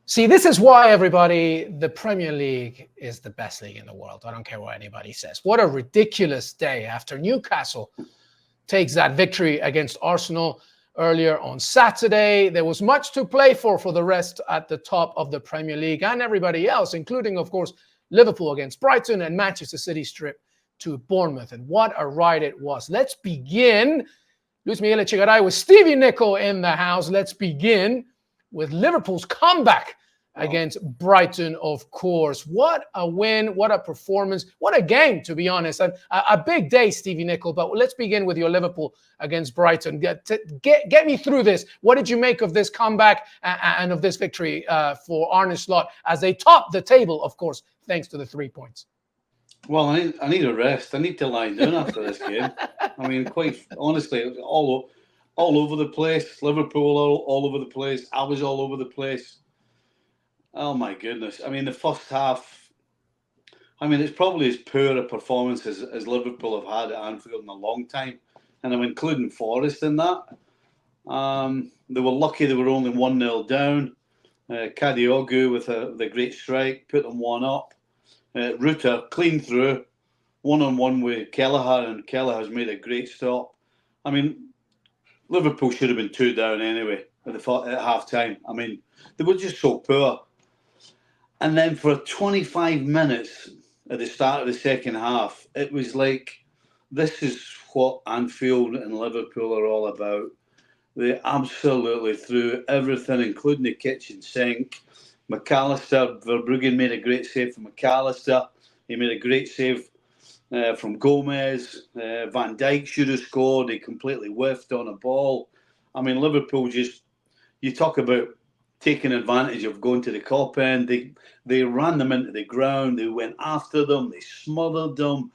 See, this is why, everybody, the Premier League is the best league in the world. I don't care what anybody says. What a ridiculous day after Newcastle takes that victory against Arsenal earlier on Saturday. There was much to play for the rest at the top of the Premier League and everybody else, including, of course, Liverpool against Brighton and Manchester City trip to Bournemouth. And what a ride it was. Let's begin. Luis Miguel Echegaray with Stevie Nicol in the house. Let's begin with Liverpool's comeback against Brighton, of course. What a win, what a performance, what a game, to be honest. And a big day, Stevie Nicol, but let's begin with your Liverpool against Brighton. Get me through this. What did you make of this comeback and of this victory for Arne Slot as they top the table, of course, thanks to the 3 points? Well, I need a rest. I need to lie down after this game. I mean, quite honestly, it was all over the place. Liverpool all over the place. I was all over the place. Oh, my goodness. I mean, the first half, I mean, it's probably as poor a performance as Liverpool have had at Anfield in a long time. And I'm including Forest in that. They were lucky they were only 1-0 down. Kadiogu with the great strike, put them one up. Rutter, clean through, one-on-one with Kelleher, and Kelleher's made a great stop. I mean, Liverpool should have been 2 down anyway at half-time. I mean, they were just so poor. And then for 25 minutes at the start of the second half, it was like, this is what Anfield and Liverpool are all about. They absolutely threw everything, including the kitchen sink. McAllister, Verbruggen made a great save from McAllister. He made a great save from Gomez. Van Dijk should have scored. He completely whiffed on a ball. I mean, Liverpool just, you talk about taking advantage of going to the Kop end. They ran them into the ground. They went after them. They smothered them.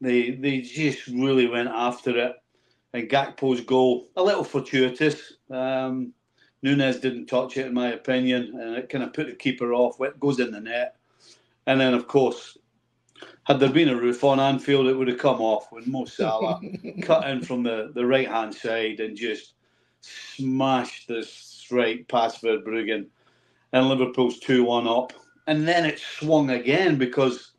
They just really went after it. And Gakpo's goal, a little fortuitous. Nunes didn't touch it, in my opinion, and it kind of put the keeper off. It goes in the net. And then, of course, had there been a roof on Anfield, it would have come off when Mo Salah cut in from the right-hand side and just smashed this straight past Verbruggen. And Liverpool's 2-1 up. And then it swung again because,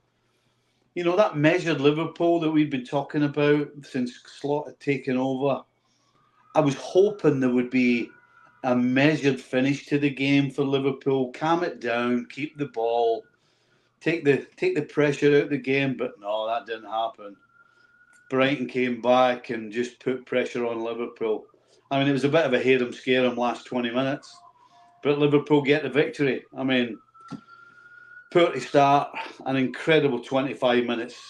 you know, that measured Liverpool that we've been talking about since Slot had taken over, I was hoping there would be a measured finish to the game for Liverpool. Calm it down, keep the ball, take the pressure out of the game. But no, that didn't happen. Brighton came back and just put pressure on Liverpool. I mean, it was a bit of a hear 'em, scare 'em last 20 minutes. But Liverpool get the victory. I mean, poor to start, an incredible 25 minutes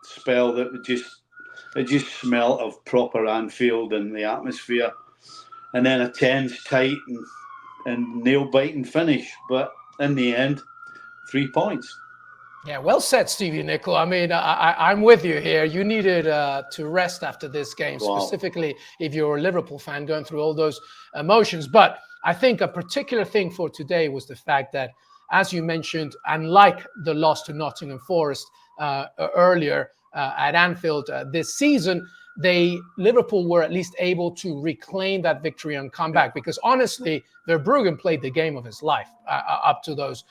spell that just smelled of proper Anfield and the atmosphere. And then a tense, tight and nail-biting finish. But in the end, 3 points. Yeah, well said, Stevie Nicol. I mean, I'm with you here. You needed to rest after this game, specifically if you're a Liverpool fan going through all those emotions. But I think a particular thing for today was the fact that, as you mentioned, unlike the loss to Nottingham Forest earlier at Anfield this season, Liverpool were at least able to reclaim that victory and come back, because honestly, Verbruggen played the game of his life up to those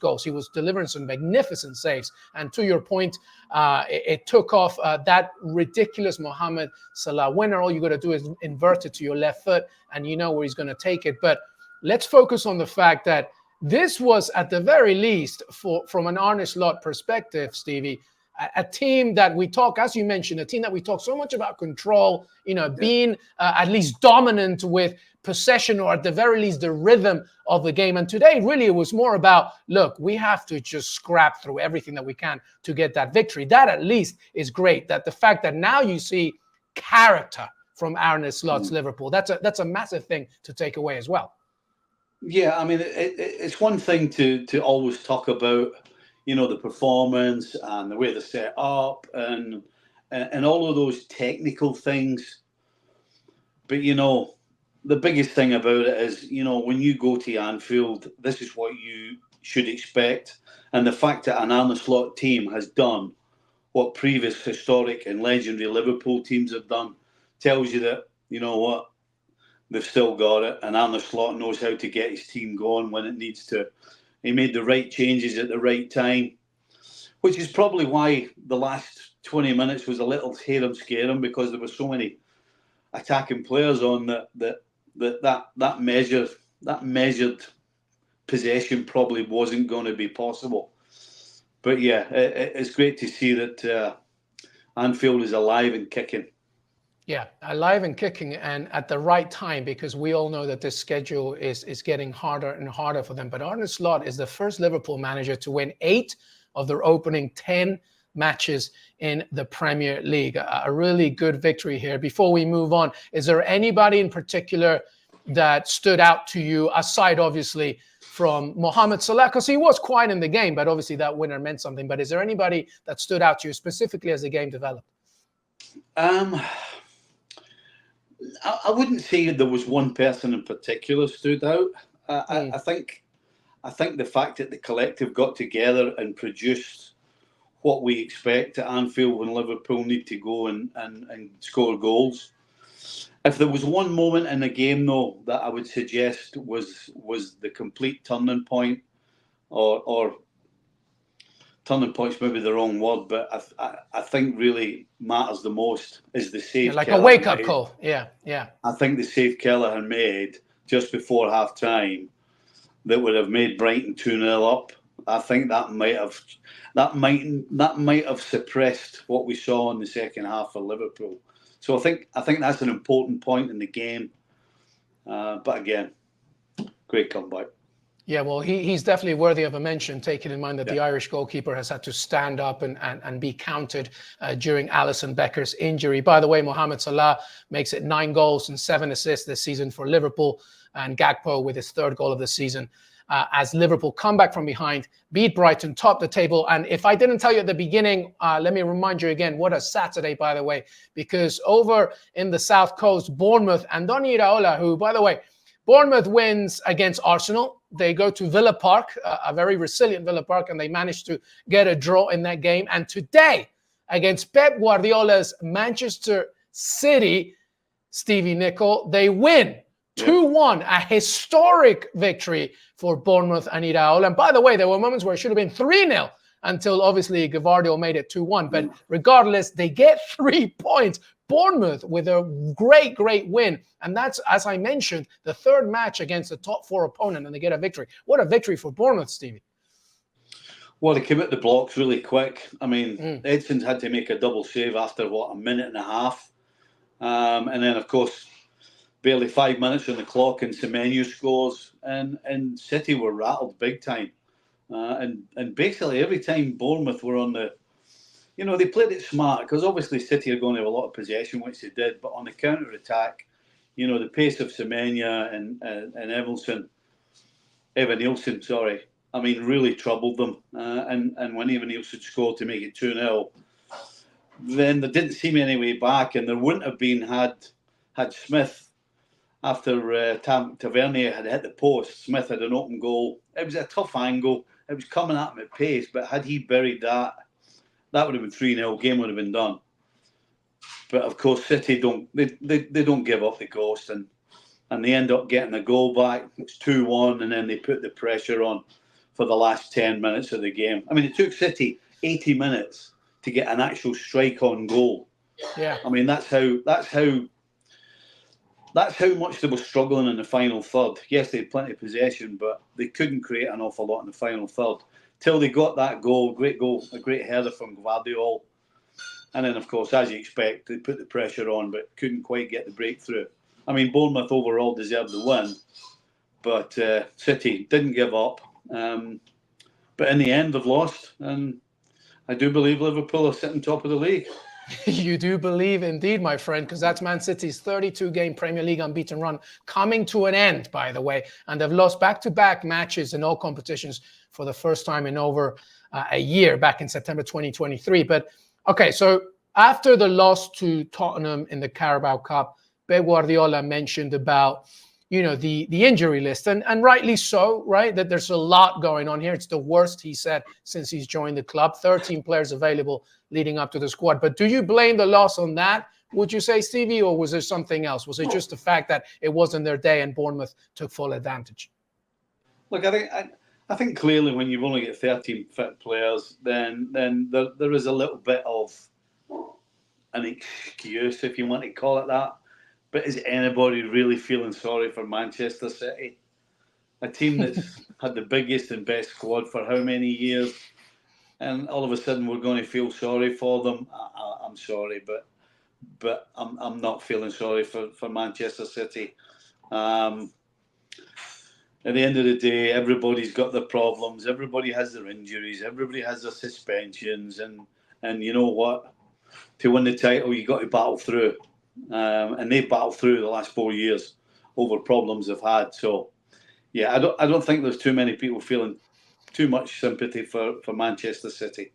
goals. He was delivering some magnificent saves. And to your point, it took off that ridiculous Mohamed Salah winner. All you got to do is invert it to your left foot and you know where he's going to take it. But let's focus on the fact that this was, at the very least, from an Arne Slot perspective, Stevie, a team that we talk, as you mentioned, a team that we talk so much about control, being at least dominant with possession, or at the very least the rhythm of the game. And today, really, it was more about, look, we have to just scrap through everything that we can to get that victory. That at least is great. That the fact that now you see character from Arne Slot's Liverpool, that's a massive thing to take away as well. Yeah, I mean, it's one thing to always talk about, the performance and the way they're set up and all of those technical things. But, the biggest thing about it is, when you go to Anfield, this is what you should expect. And the fact that an Arne Slot team has done what previous historic and legendary Liverpool teams have done tells you that, they've still got it, and Arne Slot knows how to get his team going when it needs to. He made the right changes at the right time, which is probably why the last 20 minutes was a little harum scarum, because there were so many attacking players on that measured possession probably wasn't going to be possible. But yeah, it's great to see that Anfield is alive and kicking. Yeah, alive and kicking, and at the right time, because we all know that this schedule is getting harder and harder for them. But Arne Slot is the first Liverpool manager to win 8 of their opening 10 matches in the Premier League. A really good victory here. Before we move on, is there anybody in particular that stood out to you, aside obviously from Mohamed Salah, because he was quiet in the game, but obviously that winner meant something. But is there anybody that stood out to you specifically as the game developed? I wouldn't say there was one person in particular stood out. I think the fact that the collective got together and produced what we expect at Anfield when Liverpool need to go and score goals. If there was one moment in the game, though, that I would suggest was the complete turning point, or turning point's maybe the wrong word, but I think really matters the most is the save. Like a wake-up call. Yeah. I think the save Kelleher made just before half-time that would have made Brighton 2-0 up. I think that might have suppressed what we saw in the second half for Liverpool. So I think that's an important point in the game. But again, great comeback. Yeah, well, he's definitely worthy of a mention, taking in mind that the Irish goalkeeper has had to stand up and be counted during Alisson Becker's injury. By the way, Mohamed Salah makes it 9 goals and 7 assists this season for Liverpool, and Gakpo with his 3rd goal of the season as Liverpool come back from behind, beat Brighton, top the table. And if I didn't tell you at the beginning, let me remind you again, what a Saturday, by the way, because over in the South Coast, Bournemouth and Andoni Iraola, who, by the way, Bournemouth wins against Arsenal. They go to Villa Park, a very resilient Villa Park, and they managed to get a draw in that game. And today, against Pep Guardiola's Manchester City, Stevie Nicol, they win 2-1, a historic victory for Bournemouth and Iraola. And by the way, there were moments where it should have been 3-0 until obviously Gvardiol made it 2-1. But regardless, they get 3 points. Bournemouth with a great win. And that's, as I mentioned, the 3rd match against the top 4 opponent, and they get a victory. What a victory for Bournemouth, Stevie. Well, they came at the blocks really quick. I mean, Edson's had to make a double save after, a minute and a half. And then, of course, barely 5 minutes on the clock and Semenyo scores. And City were rattled big time. And basically every time Bournemouth were on the... they played it smart, because obviously City are going to have a lot of possession, which they did. But on the counter-attack, the pace of Semenyo and Evan Nielsen, I mean, really troubled them. And when Evan Nielsen scored to make it 2-0, then there didn't seem any way back. And there wouldn't have been had Smith, after Tavernier had hit the post, Smith had an open goal. It was a tough angle. It was coming at him at pace. But had he buried that would have been 3-0. Game would have been done. But of course, City don't give up the ghost, and they end up getting the goal back. It's 2-1, and then they put the pressure on for the last 10 minutes of the game. I mean, it took City 80 minutes to get an actual strike on goal. Yeah. I mean, that's how much they were struggling in the final third. Yes, they had plenty of possession, but they couldn't create an awful lot in the final third. Till they got that goal, a great header from Gvardiol. And then, of course, as you expect, they put the pressure on, but couldn't quite get the breakthrough. I mean, Bournemouth overall deserved the win, but City didn't give up. But in the end, they've lost. And I do believe Liverpool are sitting top of the league. You do believe indeed, my friend, because that's Man City's 32-game Premier League unbeaten run coming to an end, by the way. And they've lost back-to-back matches in all competitions for the first time in over a year, back in September 2023. But, okay, so after the loss to Tottenham in the Carabao Cup, Pep Guardiola mentioned about, the injury list, and rightly so, right? That there's a lot going on here. It's the worst, he said, since he's joined the club. 13 players available leading up to the squad. But do you blame the loss on that, would you say, Stevie, or was there something else? Was it just the fact that it wasn't their day and Bournemouth took full advantage? Look, I think clearly when you've only got 13 fit players, then there is a little bit of an excuse, if you want to call it that. But is anybody really feeling sorry for Manchester City? A team that's had the biggest and best squad for how many years, and all of a sudden we're going to feel sorry for them? I'm sorry, but I'm not feeling sorry for Manchester City. At the end of the day, everybody's got their problems. Everybody has their injuries. Everybody has their suspensions. And you know what? To win the title, you got to battle through. And they've battled through the last 4 years over problems they've had. So, yeah, I don't think there's too many people feeling too much sympathy for Manchester City.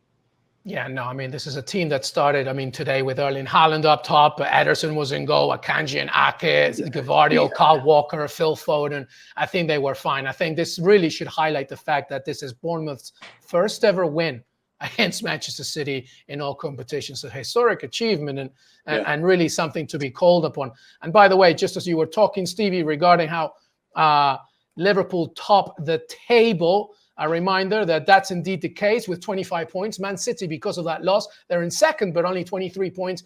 Yeah, no, I mean, this is a team that started, today with Erling Haaland up top, Ederson was in goal, Akanji and Ake, Gvardiol, Kyle Walker, Phil Foden. I think they were fine. I think this really should highlight the fact that this is Bournemouth's first ever win against Manchester City in all competitions. A historic achievement and really something to be called upon. And by the way, just as you were talking, Stevie, regarding how Liverpool top the table, a reminder that that's indeed the case with 25 points. Man City, because of that loss, they're in second, but only 23 points.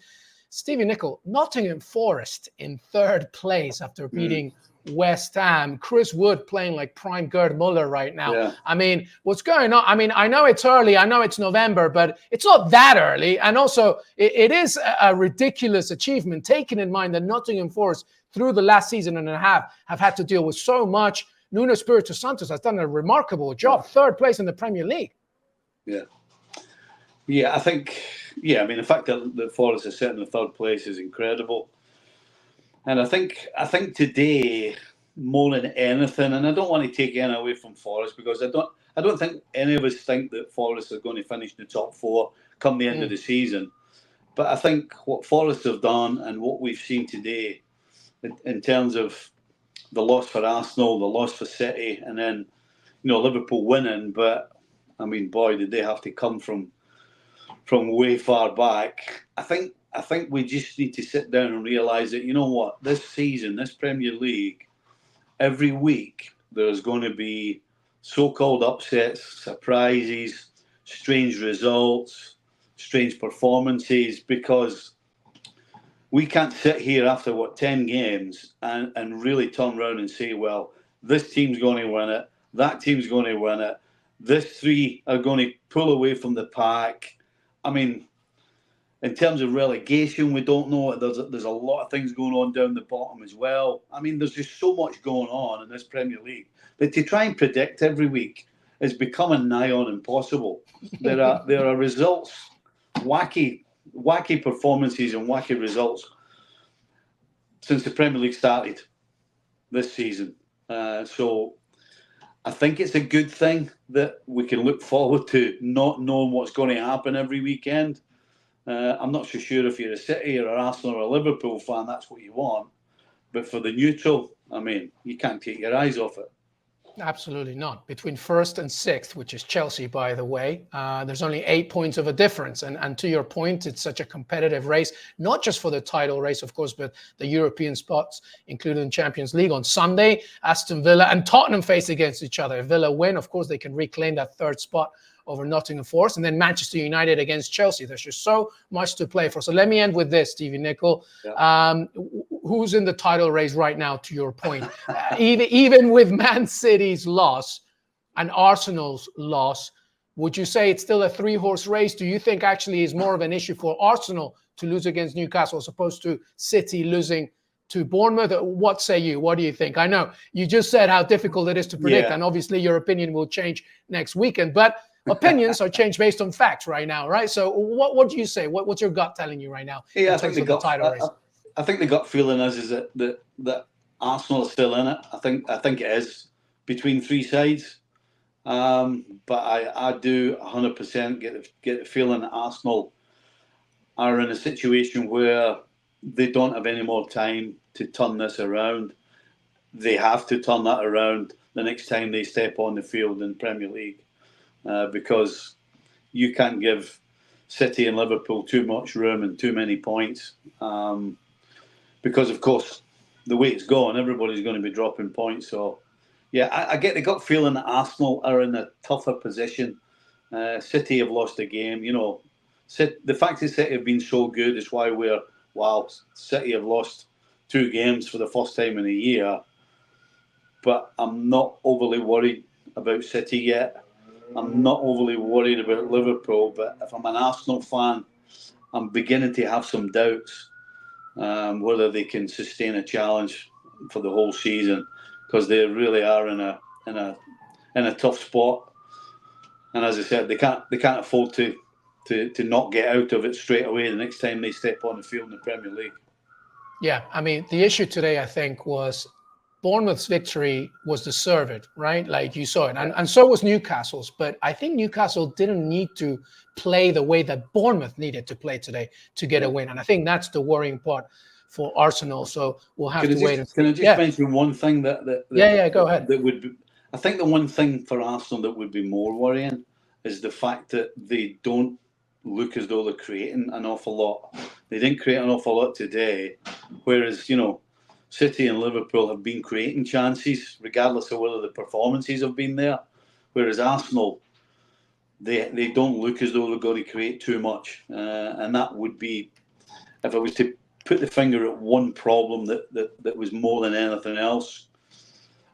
Stevie Nicol, Nottingham Forest in third place after beating West Ham. Chris Wood playing like prime Gerd Muller right now. Yeah. What's going on? I know it's early. I know it's November, but it's not that early. And also, it is a ridiculous achievement, taking in mind that Nottingham Forest, through the last season and a half, have had to deal with so much. Nuno Espirito Santo has done a remarkable job. Third place in the Premier League. Yeah, I think, the fact that Forest is sitting in third place is incredible. And I think today, more than anything, and I don't want to take any away from Forest, because I don't think any of us think that Forest are going to finish in the top four come the end of the season. But I think what Forest have done and what we've seen today in terms of the loss for Arsenal, the loss for City, and then, Liverpool winning. But, boy, did they have to come from way far back. I think we just need to sit down and realise that, you know what, this season, this Premier League, every week there's going to be so-called upsets, surprises, strange results, strange performances, because we can't sit here after, 10 games and really turn around and say, well, this team's going to win it, that team's going to win it, this three are going to pull away from the pack. In terms of relegation, we don't know. There's a lot of things going on down the bottom as well. There's just so much going on in this Premier League that to try and predict every week is becoming nigh on impossible. There are results, wacky performances and wacky results since the Premier League started this season. So I think it's a good thing that we can look forward to not knowing what's going to happen every weekend. I'm not so sure if you're a City or an Arsenal or a Liverpool fan, that's what you want. But for the neutral, you can't take your eyes off it. Absolutely not. Between first and sixth, which is Chelsea, by the way, there's only 8 points of a difference. And to your point, it's such a competitive race, not just for the title race, of course, but the European spots, including Champions League. On Sunday, Aston Villa and Tottenham face against each other. If Villa win, of course, they can reclaim that third spot over Nottingham Forest, and then Manchester United against Chelsea. There's just so much to play for. So let me end with this, Stevie Nicol. Yeah. Who's in the title race right now, to your point? Even with Man City's loss and Arsenal's loss, would you say it's still a three-horse race? Do you think actually is more of an issue for Arsenal to lose against Newcastle as opposed to City losing to Bournemouth? What say you? What do you think? I know you just said how difficult it is to predict, and obviously your opinion will change next weekend, but opinions are changed based on facts right now, right? So what do you say? What's your gut telling you right now in terms of the title race? I think the gut feeling is that Arsenal is still in it. I think it is between three sides. But I do 100% get the feeling that Arsenal are in a situation where they don't have any more time to turn this around. They have to turn that around the next time they step on the field in Premier League. Because you can't give City and Liverpool too much room and too many points. Because, of course, the way it's gone, everybody's going to be dropping points. So, yeah, I get the gut feeling that Arsenal are in a tougher position. City have lost a game. You know, the fact that City have been so good is why City have lost 2 games for the first time in a year. But I'm not overly worried about City yet. I'm not overly worried about Liverpool. But if I'm an Arsenal fan, I'm beginning to have some doubts whether they can sustain a challenge for the whole season, because they really are in a tough spot. And as I said, they can't afford to not get out of it straight away the next time they step on the field in the Premier League. Yeah, I mean, the issue today, I think, was Bournemouth's victory was deserved, right? Like you saw it. And so was Newcastle's. But I think Newcastle didn't need to play the way that Bournemouth needed to play today to get a win. And I think that's the worrying part for Arsenal. So we'll have to wait and see. Can I just mention one thing that go ahead. That would be, I think the one thing for Arsenal that would be more worrying is the fact that they don't look as though they're creating an awful lot. They didn't create an awful lot today, whereas, you know, City and Liverpool have been creating chances, regardless of whether the performances have been there. Whereas Arsenal, they don't look as though they're going to create too much. And that would be, if I was to put the finger at one problem that was more than anything else,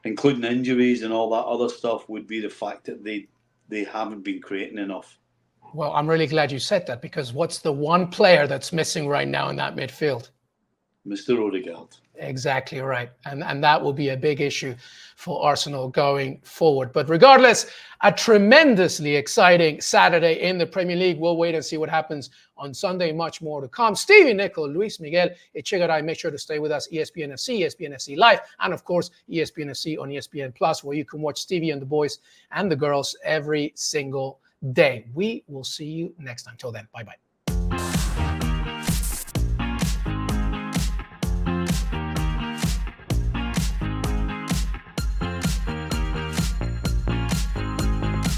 including injuries and all that other stuff, would be the fact that they haven't been creating enough. Well, I'm really glad you said that, because what's the one player that's missing right now in that midfield? Mr. Odegaard. Exactly right. And that will be a big issue for Arsenal going forward. But regardless, a tremendously exciting Saturday in the Premier League. We'll wait and see what happens on Sunday. Much more to come. Stevie, Nicol, Luis Miguel Echegaray. Make sure to stay with us. ESPN FC, ESPN FC Live, and of course, ESPN FC on ESPN Plus, where you can watch Stevie and the boys and the girls every single day. We will see you next time. Till then, bye-bye.